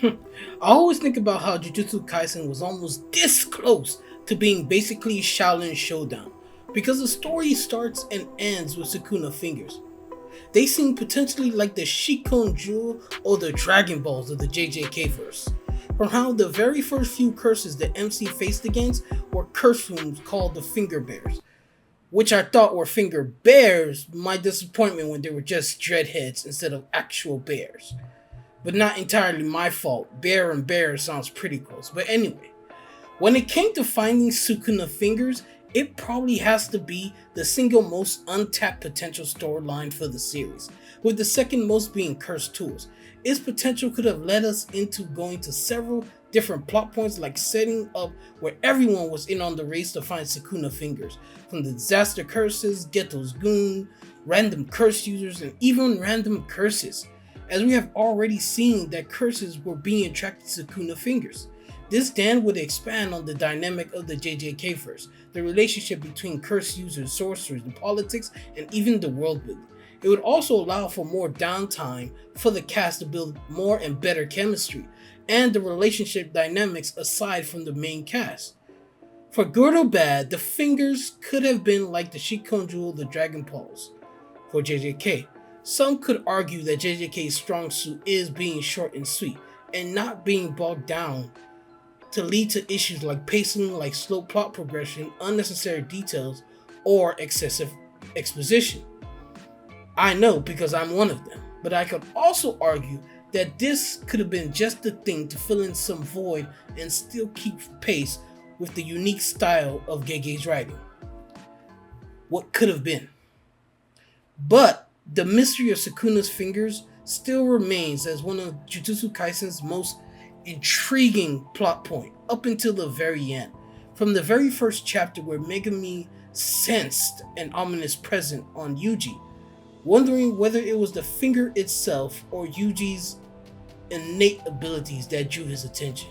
I always think about how Jujutsu Kaisen was almost this close to being basically Shaolin Showdown, because the story starts and ends with Sukuna fingers. They seem potentially like the Shikon Jewel or the Dragon Balls of the JJK verse. From how the very first few curses the MC faced against were curse rooms called the Finger Bears, which I thought were finger bears, my disappointment when they were just dreadheads instead of actual bears. But not entirely my fault. Bear and bear sounds pretty close. But anyway, when it came to finding Sukuna fingers, it probably has to be the single most untapped potential storyline for the series, with the second most being Cursed Tools. Its potential could have led us into going to several different plot points, like setting up where everyone was in on the race to find Sukuna fingers, from the disaster curses, Ghetto's goon, random curse users, and even random curses, as we have already seen that curses were being attracted to Sukuna fingers. This then would expand on the dynamic of the JJK verse, the relationship between curse users, sorcerers, the politics, and even the world building. It would also allow for more downtime for the cast to build more and better chemistry, and the relationship dynamics aside from the main cast. For good or bad, the fingers could have been like the Shikon Jewel, the Dragon Balls for JJK. Some could argue that JJK's strong suit is being short and sweet, and not being bogged down to lead to issues like pacing, like slow plot progression, unnecessary details, or excessive exposition. I know because I'm one of them, but I could also argue that this could have been just the thing to fill in some void and still keep pace with the unique style of Gege's writing. What could have been. But the mystery of Sukuna's fingers still remains as one of Jujutsu Kaisen's most intriguing plot point up until the very end. From the very first chapter where Megami sensed an ominous presence on Yuji, wondering whether it was the finger itself or Yuji's innate abilities that drew his attention.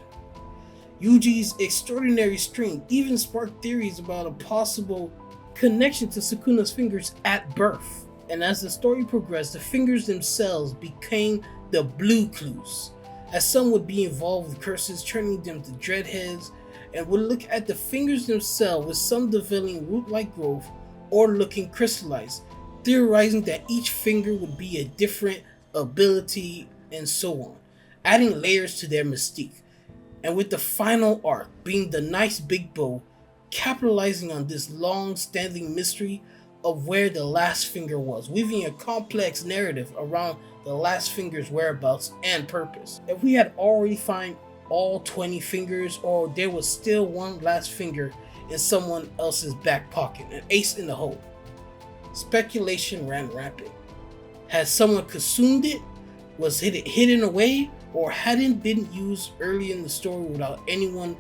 Yuji's extraordinary strength even sparked theories about a possible connection to Sukuna's fingers at birth. And as the story progressed, the fingers themselves became the blue clues, as some would be involved with curses, turning them to dreadheads, and would look at the fingers themselves with some developing root-like growth or looking crystallized, theorizing that each finger would be a different ability and so on, adding layers to their mystique. And with the final arc being the nice big bow, capitalizing on this long-standing mystery of where the last finger was, weaving a complex narrative around the last finger's whereabouts and purpose. If we had already found all 20 fingers, or there was still one last finger in someone else's back pocket, an ace in the hole. Speculation ran rampant. Had someone consumed it? Was it hidden away? Or hadn't been used early in the story without anyone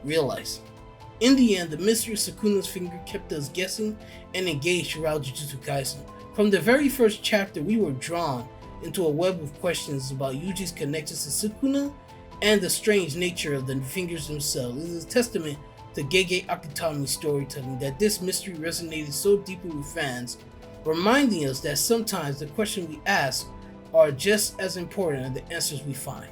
realizing? In the end, the mystery of Sukuna's finger kept us guessing and engaged throughout Jujutsu Kaisen. From the very first chapter, we were drawn into a web of questions about Yuji's connections to Sukuna and the strange nature of the fingers themselves. It is a testament to Gege Akutami's storytelling that this mystery resonated so deeply with fans, reminding us that sometimes the questions we ask are just as important as the answers we find.